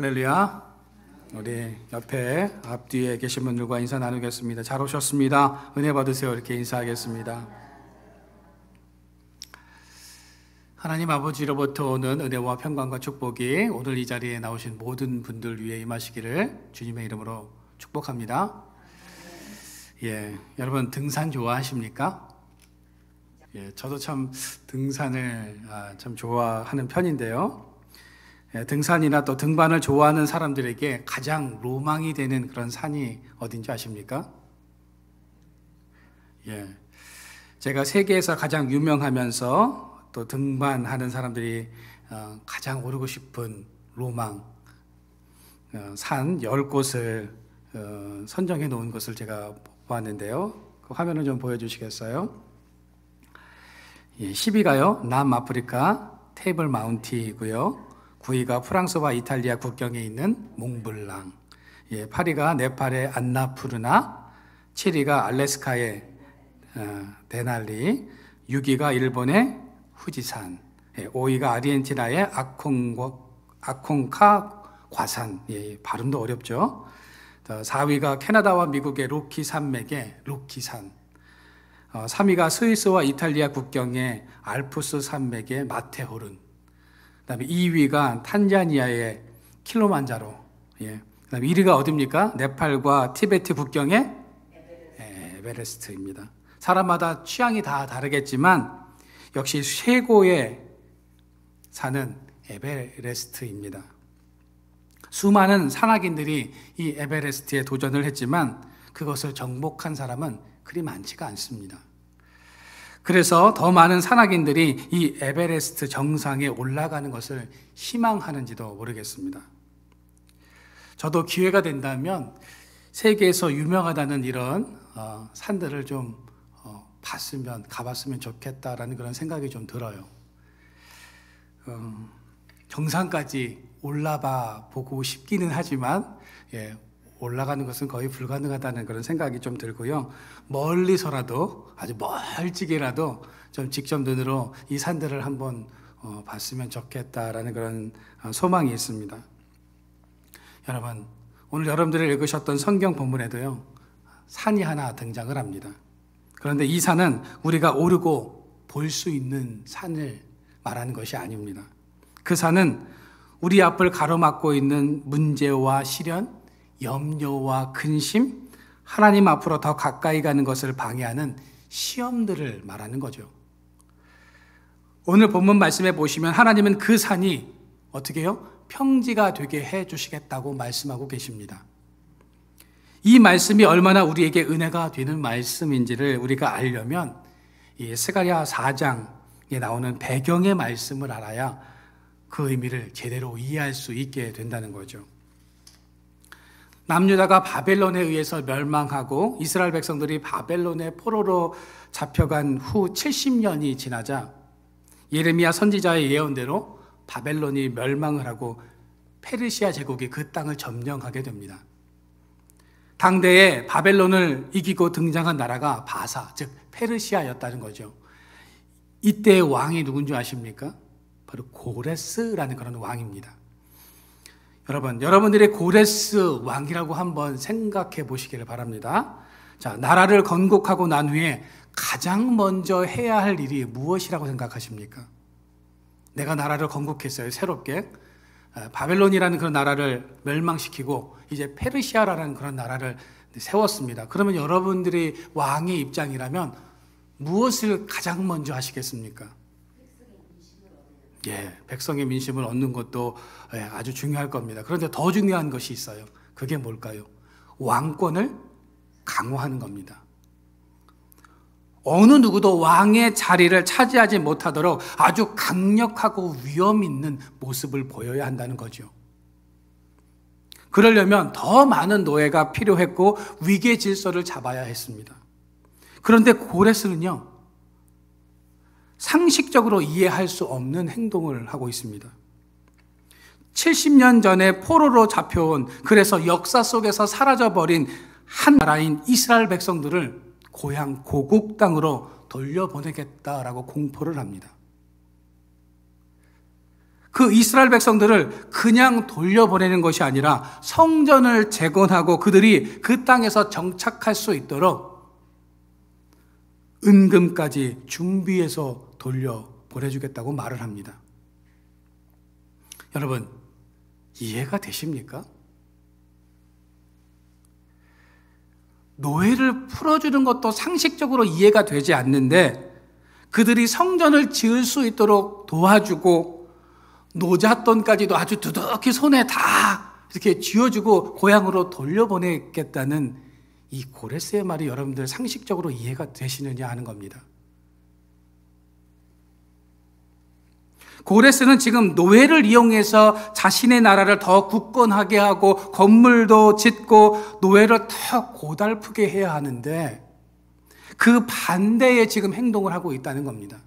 할렐루야. 우리 옆에 앞뒤에 계신 분들과 인사 나누겠습니다. 잘 오셨습니다. 은혜 받으세요. 이렇게 인사하겠습니다. 하나님 아버지로부터 오는 은혜와 평강과 축복이 오늘 이 자리에 나오신 모든 분들 위해 임하시기를 주님의 이름으로 축복합니다. 여러분 등산 좋아하십니까? 저도 참 등산을 참 좋아하는 편인데요. 등산이나 또 등반을 좋아하는 사람들에게 가장 로망이 되는 그런 산이 어딘지 아십니까? 제가 세계에서 가장 유명하면서 또 등반하는 사람들이 가장 오르고 싶은 로망 산 10곳을 선정해 놓은 것을 제가 보았는데요. 그 화면을 좀 보여주시겠어요? 10위가요 남아프리카 테이블 마운틴이고요. 9위가 프랑스와 이탈리아 국경에 있는 몽블랑, 8위가 네팔의 안나푸르나, 7위가 알래스카의 데날리, 6위가 일본의 후지산, 5위가 아르헨티나의 아콩카 과산, 발음도 어렵죠. 4위가 캐나다와 미국의 로키 산맥의 로키산, 3위가 스위스와 이탈리아 국경의 알프스 산맥의 마테호른, 그다음에 2위가 탄자니아의 킬로만자로, 그다음에 1위가 어디입니까? 네팔과 티베트 국경의 에베레스트입니다. 사람마다 취향이 다 다르겠지만 역시 최고의 산은 에베레스트입니다. 수많은 산악인들이 이 에베레스트에 도전을 했지만 그것을 정복한 사람은 그리 많지가 않습니다. 그래서 더 많은 산악인들이 이 에베레스트 정상에 올라가는 것을 희망하는지도 모르겠습니다. 저도 기회가 된다면 세계에서 유명하다는 이런 산들을 좀 가봤으면 좋겠다라는 그런 생각이 좀 들어요. 정상까지 올라봐 보고 싶기는 하지만 올라가는 것은 거의 불가능하다는 그런 생각이 좀 들고요. 멀리서라도 아주 멀찍이라도 좀 직접 눈으로 이 산들을 한번 봤으면 좋겠다라는 그런 소망이 있습니다. 여러분, 오늘 여러분들이 읽으셨던 성경 본문에도요, 산이 하나 등장을 합니다. 그런데 이 산은 우리가 오르고 볼 수 있는 산을 말하는 것이 아닙니다. 그 산은 우리 앞을 가로막고 있는 문제와 시련, 염려와 근심, 하나님 앞으로 더 가까이 가는 것을 방해하는 시험들을 말하는 거죠. 오늘 본문 말씀에 보시면 하나님은 그 산이 어떻게 해요? 평지가 되게 해 주시겠다고 말씀하고 계십니다. 이 말씀이 얼마나 우리에게 은혜가 되는 말씀인지를 우리가 알려면 이 스가랴 4장에 나오는 배경의 말씀을 알아야 그 의미를 제대로 이해할 수 있게 된다는 거죠. 남유다가 바벨론에 의해서 멸망하고 이스라엘 백성들이 바벨론의 포로로 잡혀간 후 70년이 지나자 예레미야 선지자의 예언대로 바벨론이 멸망을 하고 페르시아 제국이 그 땅을 점령하게 됩니다. 당대에 바벨론을 이기고 등장한 나라가 바사, 즉 페르시아였다는 거죠. 이때의 왕이 누군지 아십니까? 바로 고레스라는 그런 왕입니다. 여러분, 여러분들의 고레스 왕이라고 한번 생각해 보시기를 바랍니다. 자, 나라를 건국하고 난 후에 가장 먼저 해야 할 일이 무엇이라고 생각하십니까? 내가 나라를 건국했어요, 새롭게. 바벨론이라는 그런 나라를 멸망시키고 이제 페르시아라는 그런 나라를 세웠습니다. 그러면 여러분들이 왕의 입장이라면 무엇을 가장 먼저 하시겠습니까? 백성의 민심을 얻는 것도 아주 중요할 겁니다. 그런데 더 중요한 것이 있어요. 그게 뭘까요? 왕권을 강화하는 겁니다. 어느 누구도 왕의 자리를 차지하지 못하도록 아주 강력하고 위험 있는 모습을 보여야 한다는 거죠. 그러려면 더 많은 노예가 필요했고 위계 질서를 잡아야 했습니다. 그런데 고레스는요, 상식적으로 이해할 수 없는 행동을 하고 있습니다. 70년 전에 포로로 잡혀온, 그래서 역사 속에서 사라져버린 한 나라인 이스라엘 백성들을 고향 고국 땅으로 돌려보내겠다라고 공포를 합니다. 그 이스라엘 백성들을 그냥 돌려보내는 것이 아니라 성전을 재건하고 그들이 그 땅에서 정착할 수 있도록 은금까지 준비해서 돌려보내주겠다고 말을 합니다. 여러분, 이해가 되십니까? 노예를 풀어주는 것도 상식적으로 이해가 되지 않는데 그들이 성전을 지을 수 있도록 도와주고 노잣돈까지도 아주 두둑히 손에 다 이렇게 쥐어주고 고향으로 돌려보내겠다는 이 고레스의 말이 여러분들 상식적으로 이해가 되시느냐 하는 겁니다. 고레스는 지금 노예를 이용해서 자신의 나라를 더 굳건하게 하고 건물도 짓고 노예를 더 고달프게 해야 하는데 그 반대의 지금 행동을 하고 있다는 겁니다.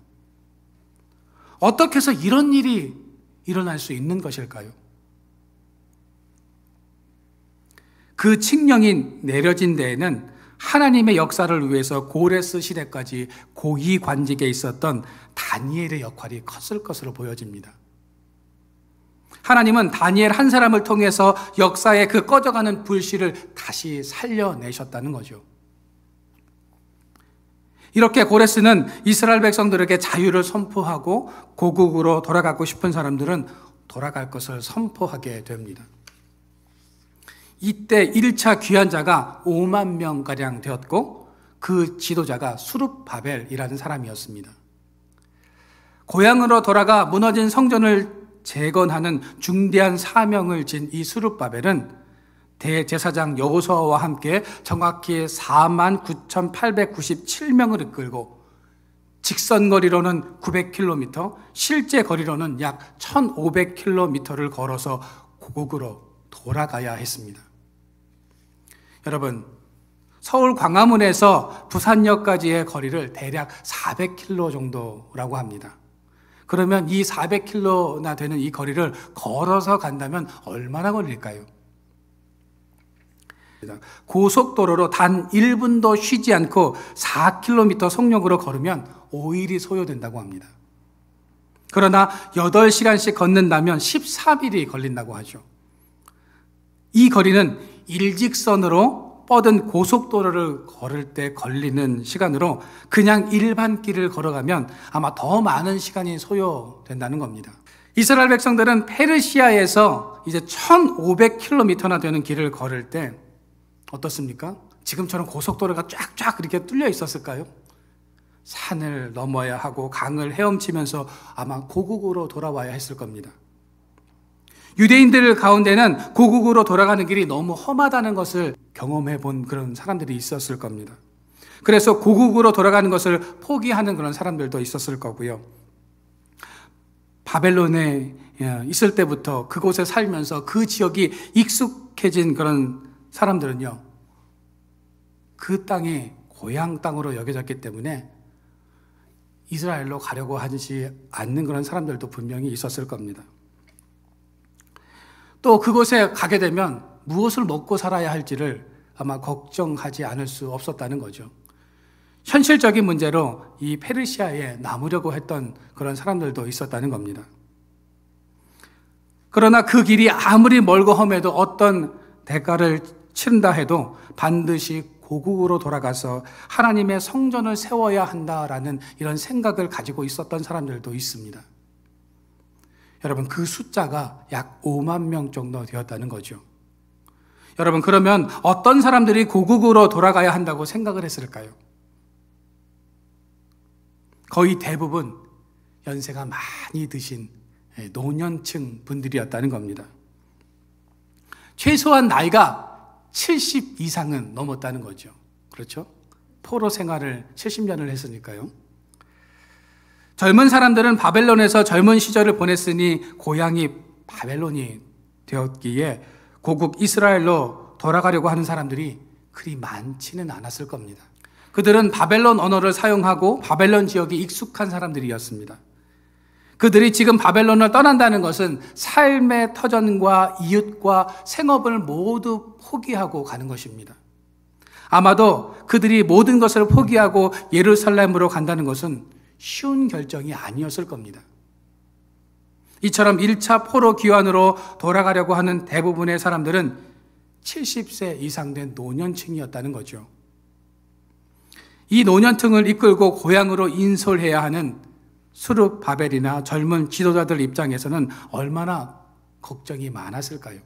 어떻게 해서 이런 일이 일어날 수 있는 것일까요? 그 칙령이 내려진 데에는 하나님의 역사를 위해서 고레스 시대까지 고위 관직에 있었던 다니엘의 역할이 컸을 것으로 보여집니다. 하나님은 다니엘 한 사람을 통해서 역사의 그 꺼져가는 불씨를 다시 살려내셨다는 거죠. 이렇게 고레스는 이스라엘 백성들에게 자유를 선포하고 고국으로 돌아가고 싶은 사람들은 돌아갈 것을 선포하게 됩니다. 이때 1차 귀환자가 5만 명가량 되었고 그 지도자가 수룹바벨이라는 사람이었습니다. 고향으로 돌아가 무너진 성전을 재건하는 중대한 사명을 진 이 수룹바벨은 대제사장 여호수아와 함께 정확히 49,897명을 이끌고 직선거리로는 900km, 실제 거리로는 약 1,500km를 걸어서 고국으로 돌아가야 했습니다. 여러분, 서울 광화문에서 부산역까지의 거리를 대략 400km 정도라고 합니다. 그러면 이 400km나 되는 이 거리를 걸어서 간다면 얼마나 걸릴까요? 고속도로로 단 1분도 쉬지 않고 4km 속력으로 걸으면 5일이 소요된다고 합니다. 그러나 8시간씩 걷는다면 13일이 걸린다고 하죠. 이 거리는 일직선으로 뻗은 고속도로를 걸을 때 걸리는 시간으로 그냥 일반 길을 걸어가면 아마 더 많은 시간이 소요된다는 겁니다. 이스라엘 백성들은 페르시아에서 이제 1,500km나 되는 길을 걸을 때 어떻습니까? 지금처럼 고속도로가 쫙쫙 이렇게 뚫려 있었을까요? 산을 넘어야 하고 강을 헤엄치면서 아마 고국으로 돌아와야 했을 겁니다. 유대인들 가운데는 고국으로 돌아가는 길이 너무 험하다는 것을 경험해 본 그런 사람들이 있었을 겁니다. 그래서 고국으로 돌아가는 것을 포기하는 그런 사람들도 있었을 거고요. 바벨론에 있을 때부터 그곳에 살면서 그 지역이 익숙해진 그런 사람들은요, 그 땅이 고향 땅으로 여겨졌기 때문에 이스라엘로 가려고 하지 않는 그런 사람들도 분명히 있었을 겁니다. 또 그곳에 가게 되면 무엇을 먹고 살아야 할지를 아마 걱정하지 않을 수 없었다는 거죠. 현실적인 문제로 이 페르시아에 남으려고 했던 그런 사람들도 있었다는 겁니다. 그러나 그 길이 아무리 멀고 험해도 어떤 대가를 치른다 해도 반드시 고국으로 돌아가서 하나님의 성전을 세워야 한다라는 이런 생각을 가지고 있었던 사람들도 있습니다. 여러분, 그 숫자가 약 5만 명 정도 되었다는 거죠. 여러분, 그러면 어떤 사람들이 고국으로 돌아가야 한다고 생각을 했을까요? 거의 대부분 연세가 많이 드신 노년층 분들이었다는 겁니다. 최소한 나이가 70 이상은 넘었다는 거죠. 그렇죠? 포로 생활을 70년을 했으니까요. 젊은 사람들은 바벨론에서 젊은 시절을 보냈으니 고향이 바벨론이 되었기에 고국 이스라엘로 돌아가려고 하는 사람들이 그리 많지는 않았을 겁니다. 그들은 바벨론 언어를 사용하고 바벨론 지역이 익숙한 사람들이었습니다. 그들이 지금 바벨론을 떠난다는 것은 삶의 터전과 이웃과 생업을 모두 포기하고 가는 것입니다. 아마도 그들이 모든 것을 포기하고 예루살렘으로 간다는 것은 쉬운 결정이 아니었을 겁니다. 이처럼 1차 포로 귀환으로 돌아가려고 하는 대부분의 사람들은 70세 이상 된 노년층이었다는 거죠. 이 노년층을 이끌고 고향으로 인솔해야 하는 수룹바벨이나 젊은 지도자들 입장에서는 얼마나 걱정이 많았을까요?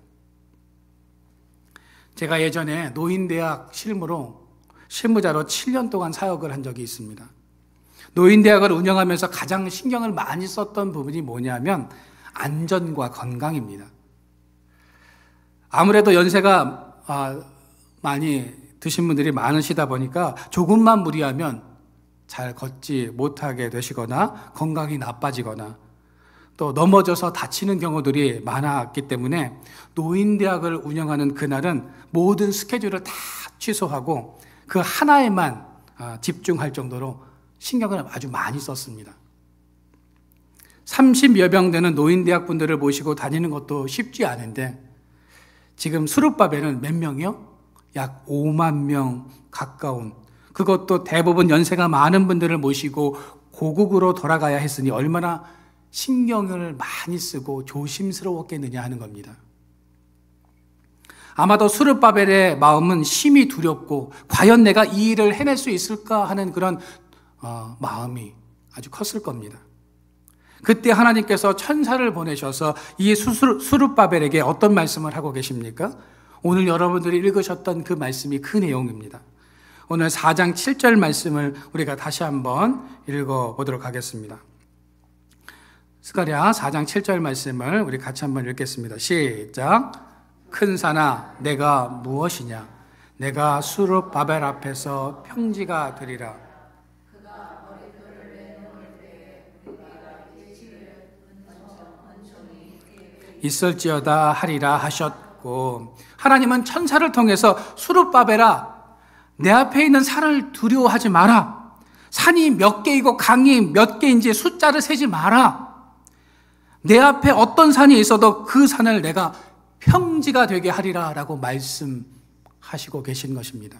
제가 예전에 노인대학 실무자로 7년 동안 사역을 한 적이 있습니다. 노인대학을 운영하면서 가장 신경을 많이 썼던 부분이 뭐냐면 안전과 건강입니다. 아무래도 연세가 많이 드신 분들이 많으시다 보니까 조금만 무리하면 잘 걷지 못하게 되시거나 건강이 나빠지거나 또 넘어져서 다치는 경우들이 많았기 때문에 노인대학을 운영하는 그날은 모든 스케줄을 다 취소하고 그 하나에만 집중할 정도로 신경을 아주 많이 썼습니다. 30여 명 되는 노인대학 분들을 모시고 다니는 것도 쉽지 않은데 지금 수룹바벨은 몇 명이요? 약 5만 명 가까운, 그것도 대부분 연세가 많은 분들을 모시고 고국으로 돌아가야 했으니 얼마나 신경을 많이 쓰고 조심스러웠겠느냐 하는 겁니다. 아마도 수룹바벨의 마음은 심히 두렵고 과연 내가 이 일을 해낼 수 있을까 하는 그런 마음이 아주 컸을 겁니다. 그때 하나님께서 천사를 보내셔서 이 수룹바벨에게 어떤 말씀을 하고 계십니까? 오늘 여러분들이 읽으셨던 그 말씀이 그 내용입니다. 오늘 4장 7절 말씀을 우리가 다시 한번 읽어보도록 하겠습니다. 스가랴 4장 7절 말씀을 우리 같이 한번 읽겠습니다. 시작. 큰 산아 내가 무엇이냐? 내가 수룹바벨 앞에서 평지가 되리라. 있을지어다 하리라 하셨고, 하나님은 천사를 통해서 수룹바벨아 내 앞에 있는 산을 두려워하지 마라. 산이 몇 개이고 강이 몇 개인지 숫자를 세지 마라. 내 앞에 어떤 산이 있어도 그 산을 내가 평지가 되게 하리라 라고 말씀하시고 계신 것입니다.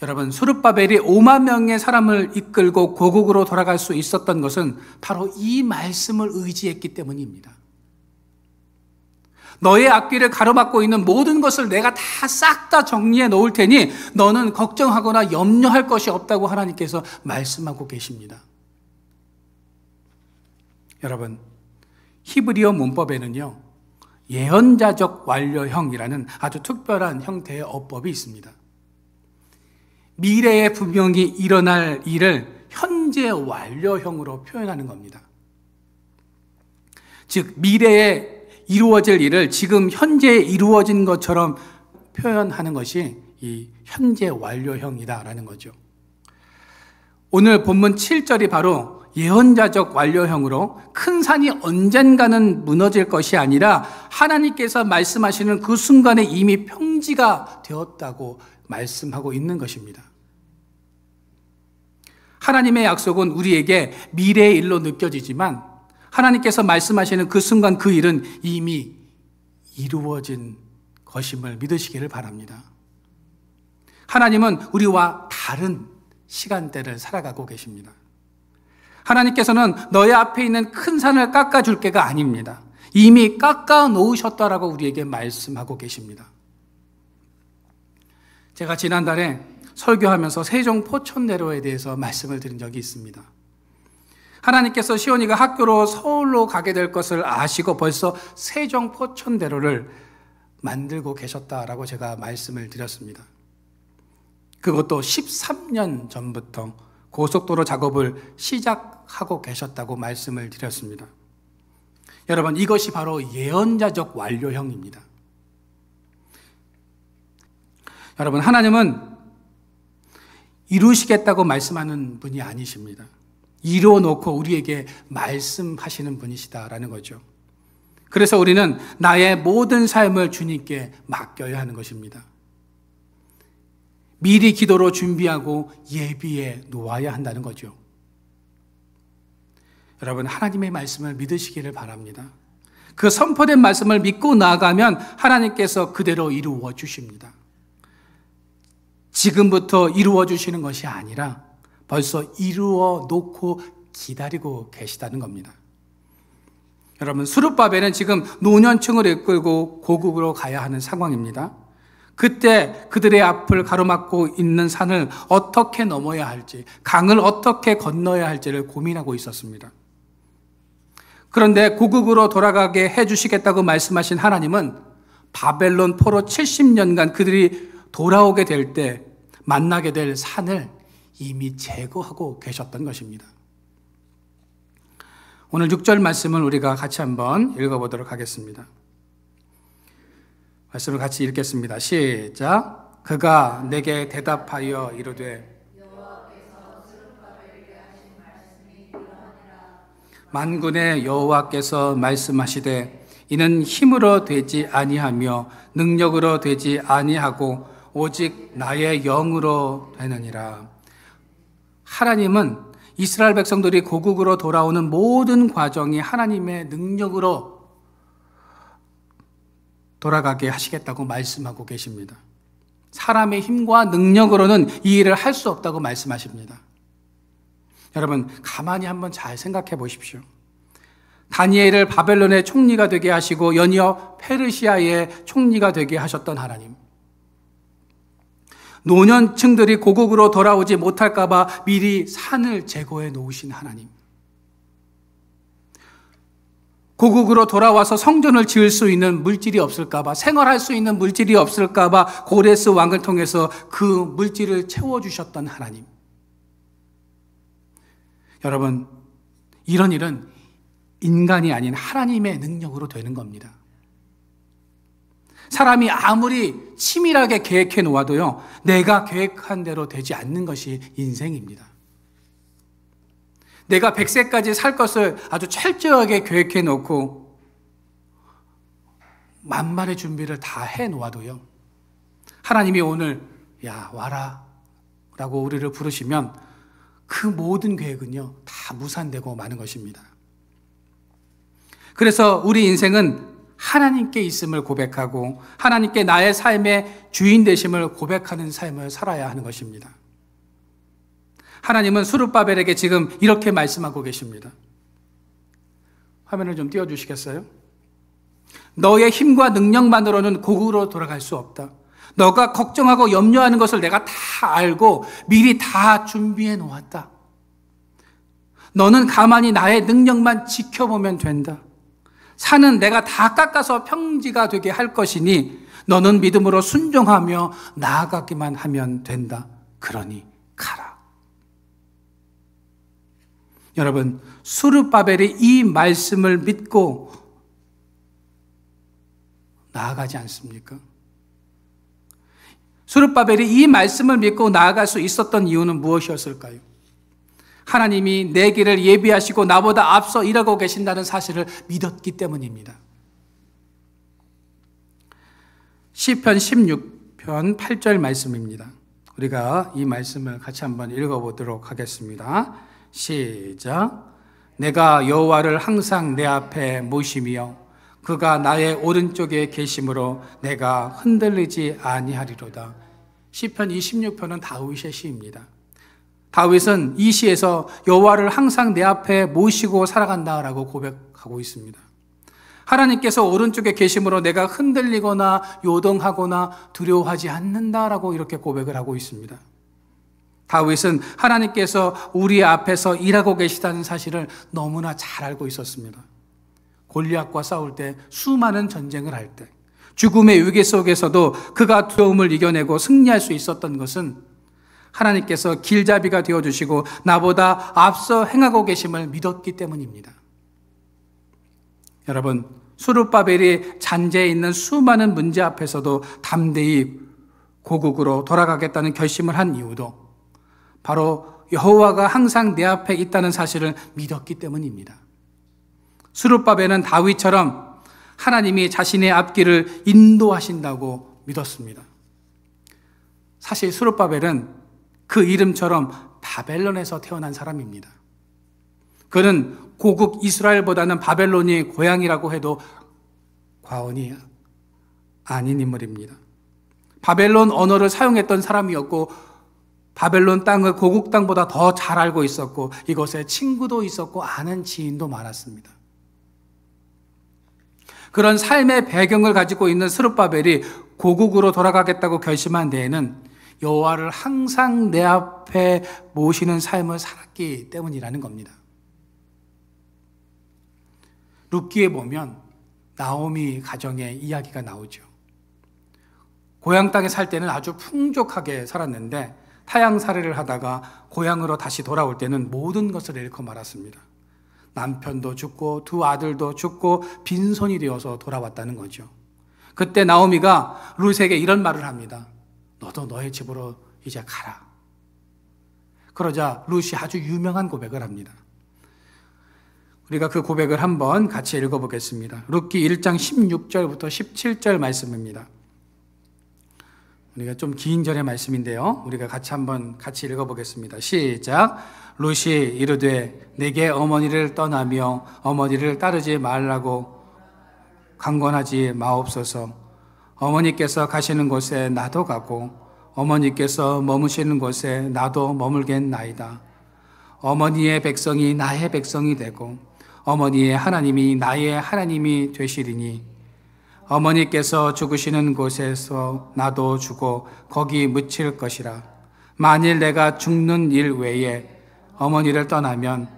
여러분, 수룹바벨이 5만 명의 사람을 이끌고 고국으로 돌아갈 수 있었던 것은 바로 이 말씀을 의지했기 때문입니다. 너의 앞길을 가로막고 있는 모든 것을 내가 다 싹 다 정리해 놓을 테니 너는 걱정하거나 염려할 것이 없다고 하나님께서 말씀하고 계십니다. 여러분, 히브리어 문법에는요, 예언자적 완료형이라는 아주 특별한 형태의 어법이 있습니다. 미래에 분명히 일어날 일을 현재 완료형으로 표현하는 겁니다. 즉, 미래에 이루어질 일을 지금 현재 이루어진 것처럼 표현하는 것이 이 현재 완료형이다라는 거죠. 오늘 본문 7절이 바로 예언자적 완료형으로 큰 산이 언젠가는 무너질 것이 아니라 하나님께서 말씀하시는 그 순간에 이미 평지가 되었다고 말씀하고 있는 것입니다. 하나님의 약속은 우리에게 미래의 일로 느껴지지만 하나님께서 말씀하시는 그 순간 그 일은 이미 이루어진 것임을 믿으시기를 바랍니다. 하나님은 우리와 다른 시간대를 살아가고 계십니다. 하나님께서는 너의 앞에 있는 큰 산을 깎아줄 게가 아닙니다. 이미 깎아 놓으셨다라고 우리에게 말씀하고 계십니다. 제가 지난달에 설교하면서 세종 포천대로에 대해서 말씀을 드린 적이 있습니다. 하나님께서 시온이가 학교로 서울로 가게 될 것을 아시고 벌써 세종 포천대로를 만들고 계셨다라고 제가 말씀을 드렸습니다. 그것도 13년 전부터 고속도로 작업을 시작하고 계셨다고 말씀을 드렸습니다. 여러분, 이것이 바로 예언자적 완료형입니다. 여러분, 하나님은 이루시겠다고 말씀하는 분이 아니십니다. 이루어 놓고 우리에게 말씀하시는 분이시다라는 거죠. 그래서 우리는 나의 모든 삶을 주님께 맡겨야 하는 것입니다. 미리 기도로 준비하고 예비해 놓아야 한다는 거죠. 여러분, 하나님의 말씀을 믿으시기를 바랍니다. 그 선포된 말씀을 믿고 나아가면 하나님께서 그대로 이루어 주십니다. 지금부터 이루어 주시는 것이 아니라 벌써 이루어 놓고 기다리고 계시다는 겁니다. 여러분, 스룹바벨은 지금 노년층을 이끌고 고국으로 가야 하는 상황입니다. 그때 그들의 앞을 가로막고 있는 산을 어떻게 넘어야 할지, 강을 어떻게 건너야 할지를 고민하고 있었습니다. 그런데 고국으로 돌아가게 해주시겠다고 말씀하신 하나님은 바벨론 포로 70년간 그들이 돌아오게 될 때 만나게 될 산을 이미 제거하고 계셨던 것입니다. 오늘 6절 말씀을 우리가 같이 한번 읽어보도록 하겠습니다. 말씀을 같이 읽겠습니다. 시작. 그가 내게 대답하여 이르되 만군의 여호와께서 말씀하시되 이는 힘으로 되지 아니하며 능력으로 되지 아니하고 오직 나의 영으로 되느니라. 하나님은 이스라엘 백성들이 고국으로 돌아오는 모든 과정이 하나님의 능력으로 돌아가게 하시겠다고 말씀하고 계십니다. 사람의 힘과 능력으로는 이 일을 할 수 없다고 말씀하십니다. 여러분, 가만히 한번 잘 생각해 보십시오. 다니엘을 바벨론의 총리가 되게 하시고 연이어 페르시아의 총리가 되게 하셨던 하나님, 노년층들이 고국으로 돌아오지 못할까 봐 미리 산을 제거해 놓으신 하나님, 고국으로 돌아와서 성전을 지을 수 있는 물질이 없을까 봐, 생활할 수 있는 물질이 없을까 봐 고레스 왕을 통해서 그 물질을 채워주셨던 하나님. 여러분, 이런 일은 인간이 아닌 하나님의 능력으로 되는 겁니다. 사람이 아무리 치밀하게 계획해 놓아도요, 내가 계획한 대로 되지 않는 것이 인생입니다. 내가 100세까지 살 것을 아주 철저하게 계획해 놓고 만반의 준비를 다 해 놓아도요, 하나님이 오늘 야 와라 라고 우리를 부르시면 그 모든 계획은요 다 무산되고 마는 것입니다. 그래서 우리 인생은 하나님께 있음을 고백하고 하나님께 나의 삶의 주인 되심을 고백하는 삶을 살아야 하는 것입니다. 하나님은 스룹바벨에게 지금 이렇게 말씀하고 계십니다. 화면을 좀 띄워주시겠어요? 너의 힘과 능력만으로는 고국으로 돌아갈 수 없다. 너가 걱정하고 염려하는 것을 내가 다 알고 미리 다 준비해 놓았다. 너는 가만히 나의 능력만 지켜보면 된다. 산은 내가 다 깎아서 평지가 되게 할 것이니 너는 믿음으로 순종하며 나아가기만 하면 된다. 그러니 가라. 여러분, 스룹바벨이 이 말씀을 믿고 나아가지 않습니까? 스룹바벨이 이 말씀을 믿고 나아갈 수 있었던 이유는 무엇이었을까요? 하나님이 내 길을 예비하시고 나보다 앞서 일하고 계신다는 사실을 믿었기 때문입니다. 시편 16편 8절 말씀입니다. 우리가 이 말씀을 같이 한번 읽어보도록 하겠습니다. 시작. 내가 여호와를 항상 내 앞에 모시며 그가 나의 오른쪽에 계심으로 내가 흔들리지 아니하리로다. 시편 26편은 다윗의 시입니다. 다윗은 이 시에서 여호와를 항상 내 앞에 모시고 살아간다라고 고백하고 있습니다. 하나님께서 오른쪽에 계심으로 내가 흔들리거나 요동하거나 두려워하지 않는다라고 이렇게 고백을 하고 있습니다. 다윗은 하나님께서 우리 앞에서 일하고 계시다는 사실을 너무나 잘 알고 있었습니다. 골리앗과 싸울 때, 수많은 전쟁을 할 때, 죽음의 위기 속에서도 그가 두려움을 이겨내고 승리할 수 있었던 것은 하나님께서 길잡이가 되어주시고 나보다 앞서 행하고 계심을 믿었기 때문입니다. 여러분, 스룹바벨이 잔재해 있는 수많은 문제 앞에서도 담대히 고국으로 돌아가겠다는 결심을 한 이유도 바로 여호와가 항상 내 앞에 있다는 사실을 믿었기 때문입니다. 스룹바벨은 다윗처럼 하나님이 자신의 앞길을 인도하신다고 믿었습니다. 사실 스룹바벨은 그 이름처럼 바벨론에서 태어난 사람입니다. 그는 고국 이스라엘보다는 바벨론이 고향이라고 해도 과언이 아닌 인물입니다. 바벨론 언어를 사용했던 사람이었고 바벨론 땅을 고국 땅보다 더 잘 알고 있었고 이곳에 친구도 있었고 아는 지인도 많았습니다. 그런 삶의 배경을 가지고 있는 스룹바벨이 고국으로 돌아가겠다고 결심한 데에는 여호와를 항상 내 앞에 모시는 삶을 살았기 때문이라는 겁니다. 룻기에 보면 나오미 가정의 이야기가 나오죠. 고향 땅에 살 때는 아주 풍족하게 살았는데 타향살이를 하다가 고향으로 다시 돌아올 때는 모든 것을 잃고 말았습니다. 남편도 죽고 두 아들도 죽고 빈손이 되어서 돌아왔다는 거죠. 그때 나오미가 룻에게 이런 말을 합니다. 너도 너의 집으로 이제 가라. 그러자 룻이 아주 유명한 고백을 합니다. 우리가 그 고백을 한번 같이 읽어보겠습니다. 룻기 1장 16절부터 17절 말씀입니다. 우리가 좀 긴 절의 말씀인데요. 우리가 같이 읽어보겠습니다. 시작. 룻이 이르되 내게 어머니를 떠나며 어머니를 따르지 말라고 강권하지 마옵소서. 어머니께서 가시는 곳에 나도 가고 어머니께서 머무시는 곳에 나도 머물겠나이다. 어머니의 백성이 나의 백성이 되고 어머니의 하나님이 나의 하나님이 되시리니 어머니께서 죽으시는 곳에서 나도 죽어 거기 묻힐 것이라. 만일 내가 죽는 일 외에 어머니를 떠나면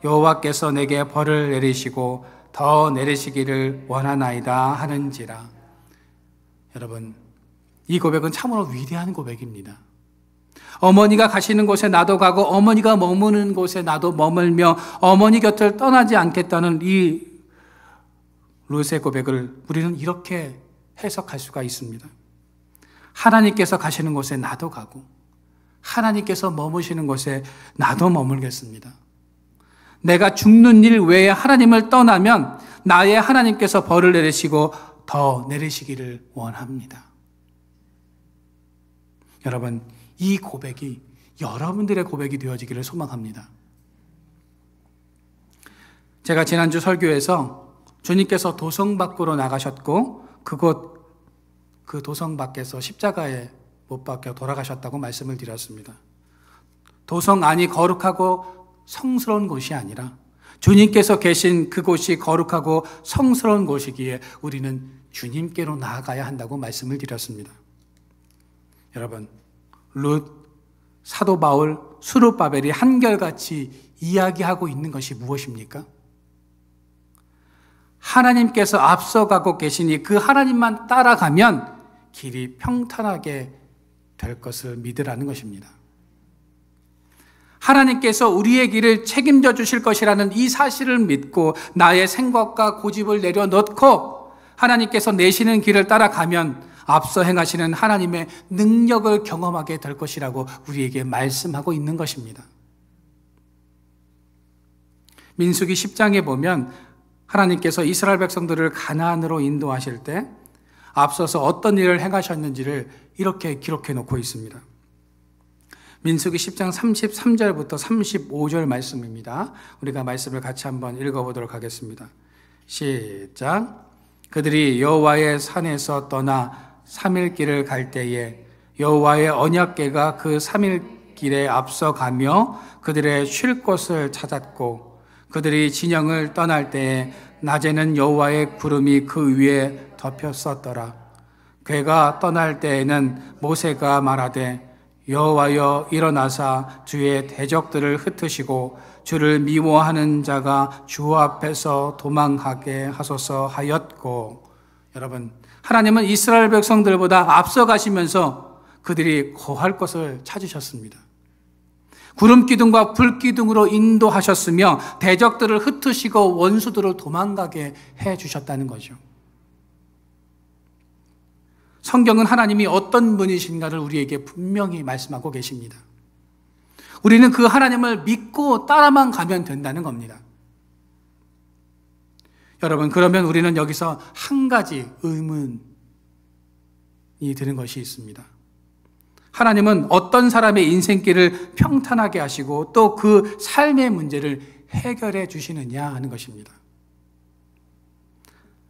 여호와께서 내게 벌을 내리시고 더 내리시기를 원하나이다 하는지라. 여러분, 이 고백은 참으로 위대한 고백입니다. 어머니가 가시는 곳에 나도 가고 어머니가 머무는 곳에 나도 머물며 어머니 곁을 떠나지 않겠다는 이 룻의 고백을 우리는 이렇게 해석할 수가 있습니다. 하나님께서 가시는 곳에 나도 가고 하나님께서 머무시는 곳에 나도 머물겠습니다. 내가 죽는 일 외에 하나님을 떠나면 나의 하나님께서 벌을 내리시고 더 내리시기를 원합니다. 여러분, 이 고백이 여러분들의 고백이 되어지기를 소망합니다. 제가 지난주 설교에서 주님께서 도성 밖으로 나가셨고 그 도성 밖에서 십자가에 못 박혀 돌아가셨다고 말씀을 드렸습니다. 도성 안이 거룩하고 성스러운 곳이 아니라 주님께서 계신 그곳이 거룩하고 성스러운 곳이기에 우리는 주님께로 나아가야 한다고 말씀을 드렸습니다. 여러분, 룻, 사도 바울, 스룹바벨이 한결같이 이야기하고 있는 것이 무엇입니까? 하나님께서 앞서가고 계시니 그 하나님만 따라가면 길이 평탄하게 될 것을 믿으라는 것입니다. 하나님께서 우리의 길을 책임져 주실 것이라는 이 사실을 믿고 나의 생각과 고집을 내려놓고 하나님께서 내시는 길을 따라가면 앞서 행하시는 하나님의 능력을 경험하게 될 것이라고 우리에게 말씀하고 있는 것입니다. 민수기 10장에 보면 하나님께서 이스라엘 백성들을 가나안으로 인도하실 때 앞서서 어떤 일을 행하셨는지를 이렇게 기록해 놓고 있습니다. 민수기 10장 33절부터 35절 말씀입니다. 우리가 말씀을 같이 한번 읽어보도록 하겠습니다. 시작. 그들이 여호와의 산에서 떠나 3일 길을 갈 때에 여호와의 언약궤가 그 3일 길에 앞서가며 그들의 쉴 곳을 찾았고 그들이 진영을 떠날 때에 낮에는 여호와의 구름이 그 위에 덮였었더라. 궤가 떠날 때에는 모세가 말하되 여호와여 일어나사 주의 대적들을 흩으시고 주를 미워하는 자가 주 앞에서 도망하게 하소서 하였고. 여러분, 하나님은 이스라엘 백성들보다 앞서가시면서 그들이 거할 것을 찾으셨습니다. 구름 기둥과 불 기둥으로 인도하셨으며 대적들을 흩으시고 원수들을 도망가게 해 주셨다는 거죠. 성경은 하나님이 어떤 분이신가를 우리에게 분명히 말씀하고 계십니다. 우리는 그 하나님을 믿고 따라만 가면 된다는 겁니다. 여러분, 그러면 우리는 여기서 한 가지 의문이 드는 것이 있습니다. 하나님은 어떤 사람의 인생길을 평탄하게 하시고 또 그 삶의 문제를 해결해 주시느냐 하는 것입니다.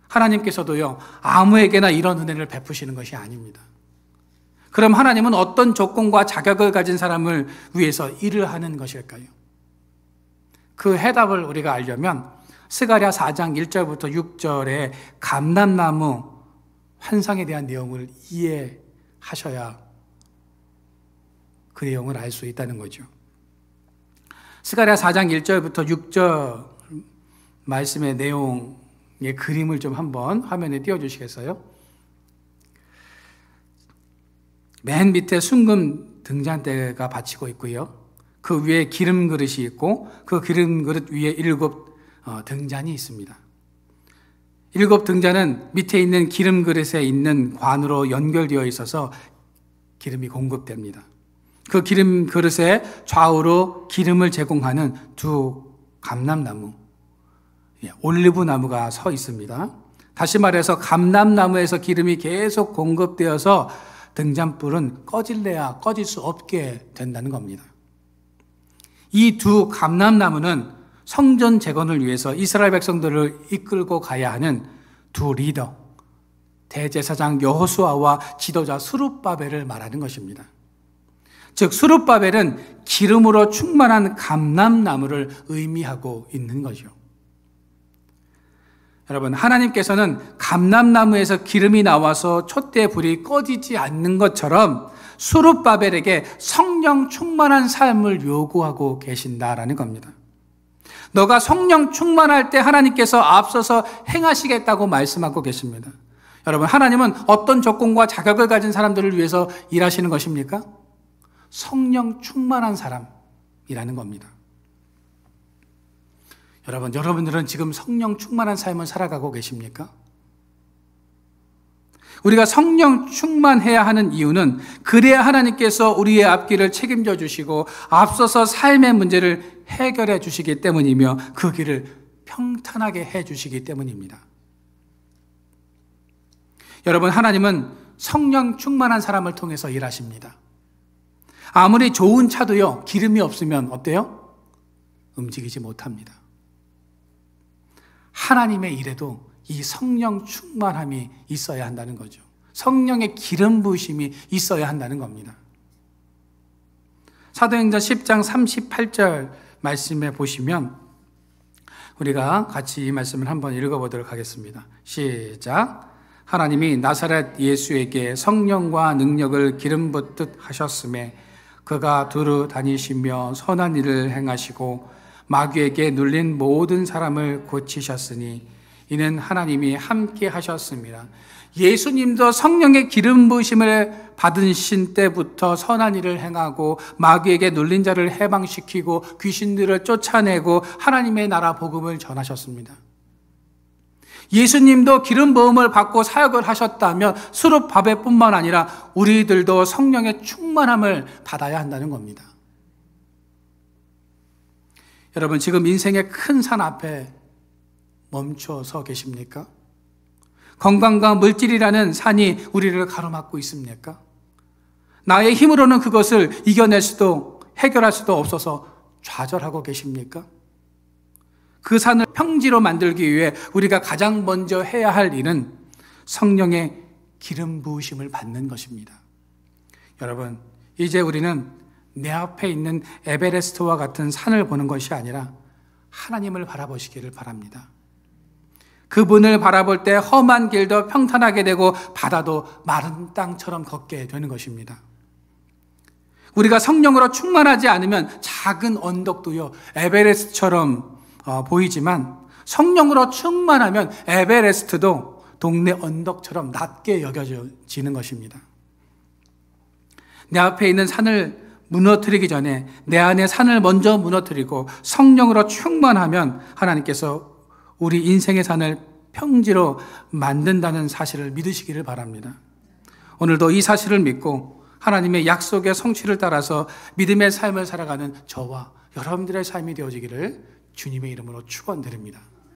하나님께서도요, 아무에게나 이런 은혜를 베푸시는 것이 아닙니다. 그럼 하나님은 어떤 조건과 자격을 가진 사람을 위해서 일을 하는 것일까요? 그 해답을 우리가 알려면 스가랴 4장 1절부터 6절의 감람나무 환상에 대한 내용을 이해하셔야 그 내용을 알 수 있다는 거죠. 스가랴 4장 1절부터 6절 말씀의 내용의 그림을 좀 한번 화면에 띄워주시겠어요? 맨 밑에 순금 등잔대가 받치고 있고요. 그 위에 기름 그릇이 있고 그 기름 그릇 위에 7 등잔이 있습니다. 7 등잔은 밑에 있는 기름 그릇에 있는 관으로 연결되어 있어서 기름이 공급됩니다. 그 기름 그릇에 좌우로 기름을 제공하는 2 감람나무, 올리브 나무가 서 있습니다. 다시 말해서 감람나무에서 기름이 계속 공급되어서 등잔불은 꺼질래야 꺼질 수 없게 된다는 겁니다. 이 2 감람나무는 성전 재건을 위해서 이스라엘 백성들을 이끌고 가야 하는 2 리더, 대제사장 여호수아와 지도자 스룹바벨을 말하는 것입니다. 즉 스룹바벨은 기름으로 충만한 감람나무를 의미하고 있는 거죠. 여러분, 하나님께서는 감람나무에서 기름이 나와서 촛대 불이 꺼지지 않는 것처럼 스룹바벨에게 성령 충만한 삶을 요구하고 계신다라는 겁니다. 너가 성령 충만할 때 하나님께서 앞서서 행하시겠다고 말씀하고 계십니다. 여러분, 하나님은 어떤 조건과 자격을 가진 사람들을 위해서 일하시는 것입니까? 성령 충만한 사람이라는 겁니다. 여러분들은 지금 성령 충만한 삶을 살아가고 계십니까? 우리가 성령 충만해야 하는 이유는 그래야 하나님께서 우리의 앞길을 책임져 주시고 앞서서 삶의 문제를 해결해 주시기 때문이며 그 길을 평탄하게 해 주시기 때문입니다. 여러분, 하나님은 성령 충만한 사람을 통해서 일하십니다. 아무리 좋은 차도요, 기름이 없으면 어때요? 움직이지 못합니다. 하나님의 일에도 이 성령 충만함이 있어야 한다는 거죠. 성령의 기름 부으심이 있어야 한다는 겁니다. 사도행전 10장 38절 말씀에 보시면 우리가 같이 이 말씀을 한번 읽어보도록 하겠습니다. 시작. 하나님이 나사렛 예수에게 성령과 능력을 기름 붓듯 하셨음에 그가 두루 다니시며 선한 일을 행하시고 마귀에게 눌린 모든 사람을 고치셨으니 이는 하나님이 함께 하셨습니다. 예수님도 성령의 기름 부으심을 받으신 때부터 선한 일을 행하고 마귀에게 눌린 자를 해방시키고 귀신들을 쫓아내고 하나님의 나라 복음을 전하셨습니다. 예수님도 기름 부음을 받고 사역을 하셨다면 스룹바벨뿐만 아니라 우리들도 성령의 충만함을 받아야 한다는 겁니다. 여러분, 지금 인생의 큰 산 앞에 멈춰서 계십니까? 건강과 물질이라는 산이 우리를 가로막고 있습니까? 나의 힘으로는 그것을 이겨낼 수도 해결할 수도 없어서 좌절하고 계십니까? 그 산을 평지로 만들기 위해 우리가 가장 먼저 해야 할 일은 성령의 기름 부으심을 받는 것입니다. 여러분, 이제 우리는 내 앞에 있는 에베레스트와 같은 산을 보는 것이 아니라 하나님을 바라보시기를 바랍니다. 그분을 바라볼 때 험한 길도 평탄하게 되고 바다도 마른 땅처럼 걷게 되는 것입니다. 우리가 성령으로 충만하지 않으면 작은 언덕도요, 에베레스트처럼 보이지만 성령으로 충만하면 에베레스트도 동네 언덕처럼 낮게 여겨지는 것입니다. 내 앞에 있는 산을 무너뜨리기 전에 내 안에 산을 먼저 무너뜨리고 성령으로 충만하면 하나님께서 우리 인생의 산을 평지로 만든다는 사실을 믿으시기를 바랍니다. 오늘도 이 사실을 믿고 하나님의 약속의 성취를 따라서 믿음의 삶을 살아가는 저와 여러분들의 삶이 되어지기를 주님의 이름으로 축원드립니다.